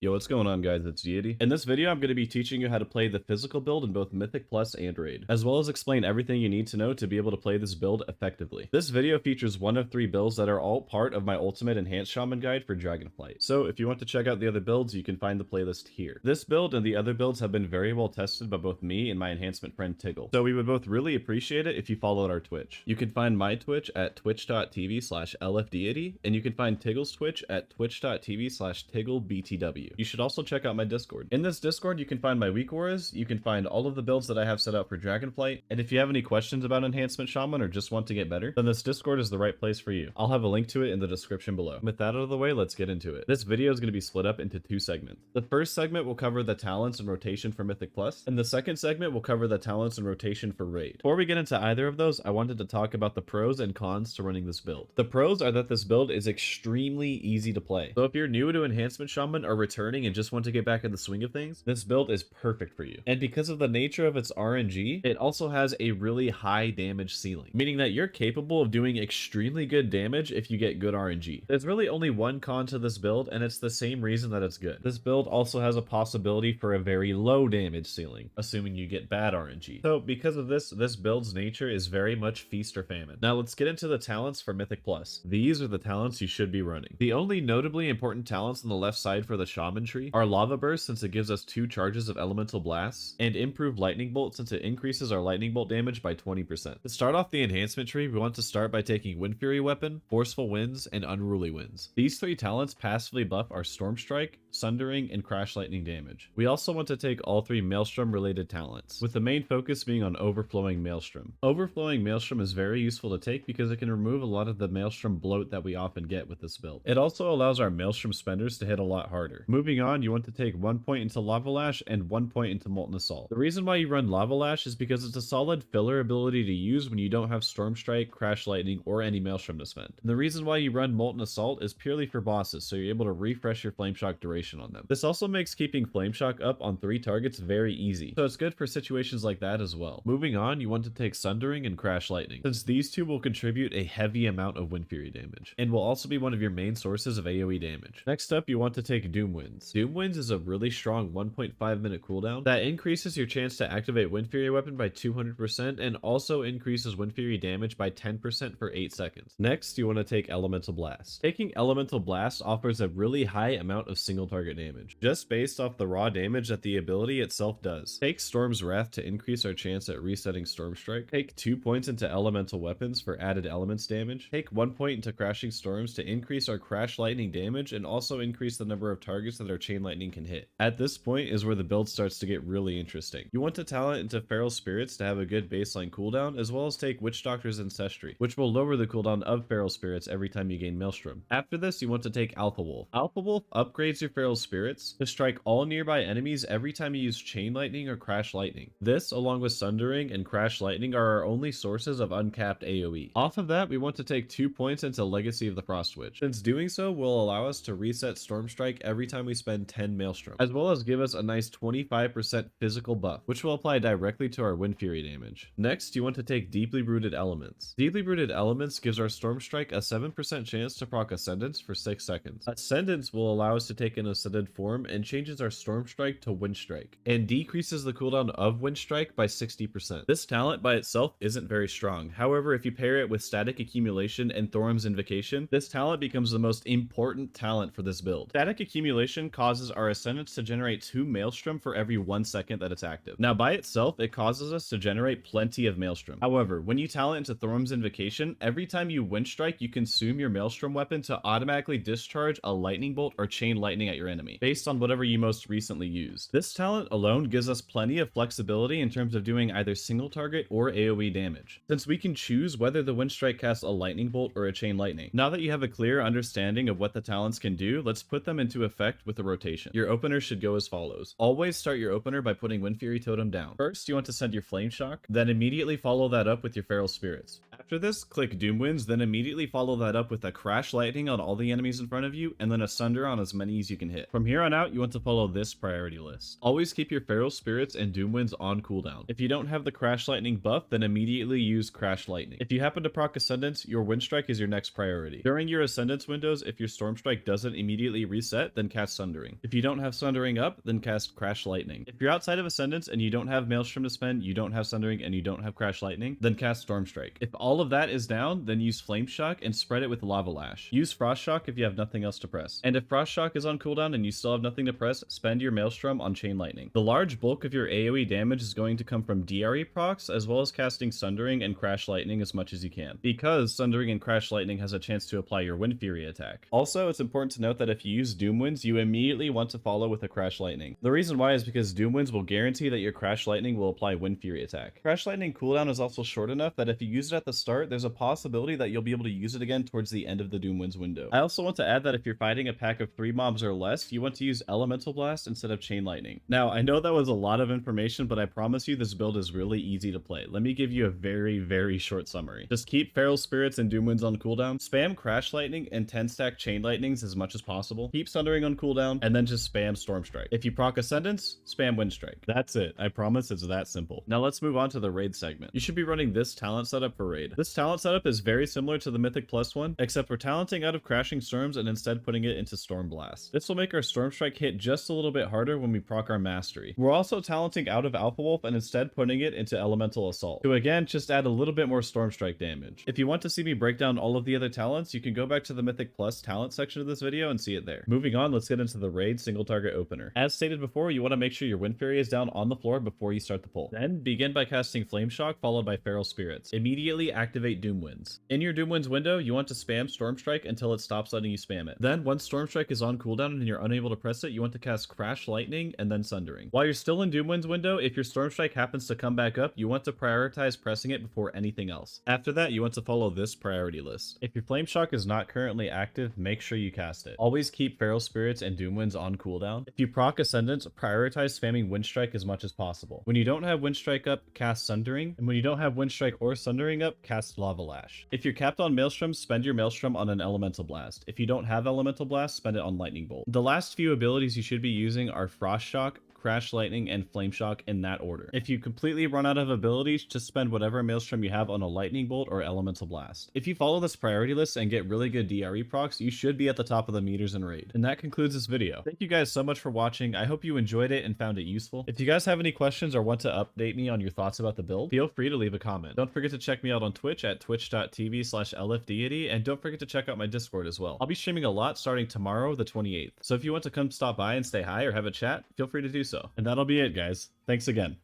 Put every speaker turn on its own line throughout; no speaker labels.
Yo, what's going on, guys? It's Deity. In this video, I'm going to be teaching you how to play the physical build in both Mythic Plus and Raid, as well as explain everything you need to know to be able to play this build effectively. This video features one of 3 builds that are all part of my ultimate Enhanced Shaman guide for Dragonflight. So if you want to check out the other builds, you can find the playlist here. This build and the other builds have been very well tested by both me and my enhancement friend Tiggle, so we would both really appreciate it if you followed our Twitch. You can find my Twitch at twitch.tv/lfdeity, and you can find Tiggle's Twitch at twitch.tv/TiggleBTW. You should also check out my Discord. In this Discord, you can find my weak auras, you can find all of the builds that I have set out for Dragonflight, and if you have any questions about Enhancement Shaman or just want to get better, then this Discord is the right place for you. I'll have a link to it in the description below. With that out of the way, let's get into it. This video is going to be split up into 2 segments. The first segment will cover the talents and rotation for Mythic Plus, and the second segment will cover the talents and rotation for Raid. Before we get into either of those, I wanted to talk about the pros and cons to running this build. The pros are that this build is extremely easy to play. So if you're new to Enhancement Shaman or returning and just want to get back in the swing of things, this build is perfect for you. And because of the nature of its RNG, it also has a really high damage ceiling, meaning that you're capable of doing extremely good damage if you get good RNG. There's really only one con to this build, and it's the same reason that it's good. This build also has a possibility for a very low damage ceiling, assuming you get bad RNG. So because of this build's nature is very much feast or famine. Now let's get into the talents for Mythic Plus. These are the talents you should be running. The only notably important talents on the left side for the Shaman tree are Lava Burst, since it gives us 2 charges of Elemental Blasts, and Improved Lightning Bolt, since it increases our Lightning Bolt damage by 20%. To start off the enhancement tree, we want to start by taking Windfury Weapon, Forceful Winds, and Unruly Winds. These 3 talents passively buff our Storm Strike, Sundering, and Crash Lightning damage. We also want to take all 3 Maelstrom related talents, with the main focus being on Overflowing Maelstrom. Overflowing Maelstrom is very useful to take because it can remove a lot of the Maelstrom bloat that we often get with this build. It also allows our Maelstrom spenders to hit a lot harder. Moving on, you want to take 1 point into Lava Lash and 1 point into Molten Assault. The reason why you run Lava Lash is because it's a solid filler ability to use when you don't have Storm Strike, Crash Lightning, or any Maelstrom to spend. And the reason why you run Molten Assault is purely for bosses, so you're able to refresh your Flame Shock duration on them. This also makes keeping Flame Shock up on 3 targets very easy, so it's good for situations like that as well. Moving on, you want to take Sundering and Crash Lightning, since these 2 will contribute a heavy amount of Windfury damage, and will also be one of your main sources of AoE damage. Next up, you want to take Doom Winds. Doom Winds is a really strong 1.5 minute cooldown that increases your chance to activate Windfury weapon by 200% and also increases Windfury damage by 10% for 8 seconds. Next, you want to take Elemental Blast. Taking Elemental Blast offers a really high amount of single target damage, just based off the raw damage that the ability itself does. Take Storm's Wrath to increase our chance at resetting Storm Strike. Take 2 points into Elemental Weapons for added elements damage. Take 1 point into Crashing Storms to increase our Crash Lightning damage and also increase the number of targets that our Chain Lightning can hit. At this point is where the build starts to get really interesting. You want to talent into Feral Spirits to have a good baseline cooldown, as well as take Witch Doctor's Ancestry, which will lower the cooldown of Feral Spirits every time you gain Maelstrom. After this, you want to take Alpha Wolf. Alpha Wolf upgrades your Feral Spirits to strike all nearby enemies every time you use Chain Lightning or Crash Lightning. This, along with Sundering and Crash Lightning, are our only sources of uncapped AoE. Off of that, we want to take 2 points into Legacy of the Frost Witch, since doing so will allow us to reset Storm Strike every time we spend 10 Maelstrom, as well as give us a nice 25% physical buff, which will apply directly to our Windfury damage. Next, you want to take Deeply Rooted Elements. Deeply Rooted Elements gives our Storm Strike a 7% chance to proc Ascendance for 6 seconds. Ascendance will allow us to take an Ascended form and changes our Storm Strike to Wind Strike, and decreases the cooldown of Wind Strike by 60%. This talent by itself isn't very strong. However, if you pair it with Static Accumulation and Thorum's Invocation, this talent becomes the most important talent for this build. Static Accumulation causes our Ascendance to generate 2 Maelstrom for every 1 second that it's active. Now by itself, it causes us to generate plenty of Maelstrom. However, when you talent into Thorum's Invocation, every time you Wind Strike, you consume your Maelstrom weapon to automatically discharge a Lightning Bolt or Chain Lightning at your enemy, based on whatever you most recently used. This talent alone gives us plenty of flexibility in terms of doing either single target or AoE damage, since we can choose whether the Wind Strike casts a Lightning Bolt or a Chain Lightning. Now that you have a clear understanding of what the talents can do, let's put them into effect with a rotation. Your opener should go as follows. Always start your opener by putting Windfury Totem down. First, you want to send your Flame Shock, then immediately follow that up with your Feral Spirits. After this, click Doom Winds, then immediately follow that up with a Crash Lightning on all the enemies in front of you, and then a Sunder on as many as you can hit. hit. From here on out, you want to follow this priority list. Always keep your Feral Spirits and Doom Winds on cooldown. If you don't have the Crash Lightning buff, then immediately use Crash Lightning. If you happen to proc Ascendance, your Wind Strike is your next priority. During your Ascendance windows, if your Storm Strike doesn't immediately reset, then cast Sundering. If you don't have Sundering up, then cast Crash Lightning. If you're outside of Ascendance and you don't have Maelstrom to spend, you don't have Sundering, and you don't have Crash Lightning, then cast Storm Strike. If all of that is down, then use Flame Shock and spread it with Lava Lash. Use Frost Shock if you have nothing else to press. And if Frost Shock is on cooldown and you still have nothing to press, spend your Maelstrom on Chain Lightning. The large bulk of your AoE damage is going to come from DRE procs, as well as casting Sundering and Crash Lightning as much as you can, because Sundering and Crash Lightning has a chance to apply your Windfury attack. Also, it's important to note that if you use Doom Winds, you immediately want to follow with a Crash Lightning. The reason why is because Doom Winds will guarantee that your Crash Lightning will apply Windfury attack. Crash Lightning cooldown is also short enough that if you use it at the start, there's a possibility that you'll be able to use it again towards the end of the Doom Winds window. I also want to add that if you're fighting a pack of 3 mobs or less, you want to use Elemental Blast instead of Chain Lightning. Now, I know that was a lot of information, but I promise you this build is really easy to play. Let me give you a very short summary. Just keep Feral Spirits and Doom Winds on cooldown, spam Crash Lightning and 10-stack Chain Lightnings as much as possible, keep Sundering on cooldown, and then just spam Storm Strike. If you proc Ascendance, spam Wind Strike. That's it. I promise it's that simple. Now let's move on to the raid segment. You should be running this talent setup for raid. This talent setup is very similar to the Mythic Plus one, except we're talenting out of Crashing Storms and instead putting it into Storm Blast. This will make our Storm Strike hit just a little bit harder when we proc our Mastery. We're also talenting out of Alpha Wolf and instead putting it into Elemental Assault, to again just add a little bit more Storm Strike damage. If you want to see me break down all of the other talents, you can go back to the Mythic Plus talent section of this video and see it there. Moving on, let's get into the raid single target opener. As stated before, you want to make sure your Windfury is down on the floor before you start the pull. Then begin by casting Flame Shock followed by Feral Spirits. Immediately activate Doom Winds. In your Doom Winds window, you want to spam Storm Strike until it stops letting you spam it. Then once Storm Strike is on cooldown and you're unable to press it, you want to cast Crash Lightning and then Sundering. While you're still in Doom Winds window, if your Storm Strike happens to come back up, you want to prioritize pressing it before anything else. After that, you want to follow this priority list. If your Flame Shock is not currently active, make sure you cast it. Always keep Feral Spirits and Doom Winds on cooldown. If you proc Ascendance, prioritize spamming Wind Strike as much as possible. When you don't have Wind Strike up, cast Sundering, and when you don't have Wind Strike or Sundering up, cast Lava Lash. If you're capped on Maelstrom, spend your Maelstrom on an Elemental Blast. If you don't have Elemental Blast, spend it on Lightning Bolt. The last few abilities you should be using are Frost Shock, Crash Lightning, and Flame Shock in that order. If you completely run out of abilities, just spend whatever Maelstrom you have on a Lightning Bolt or Elemental Blast. If you follow this priority list and get really good DRE procs, you should be at the top of the meters in raid. And that concludes this video. Thank you guys so much for watching. I hope you enjoyed it and found it useful. If you guys have any questions or want to update me on your thoughts about the build, feel free to leave a comment. Don't forget to check me out on Twitch at twitch.tv/lfdeity, and don't forget to check out my Discord as well. I'll be streaming a lot starting tomorrow, the 28th. So if you want to come stop by and say hi or have a chat, feel free to do so. And that'll be it, guys. Thanks again.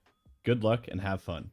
Good luck and have fun.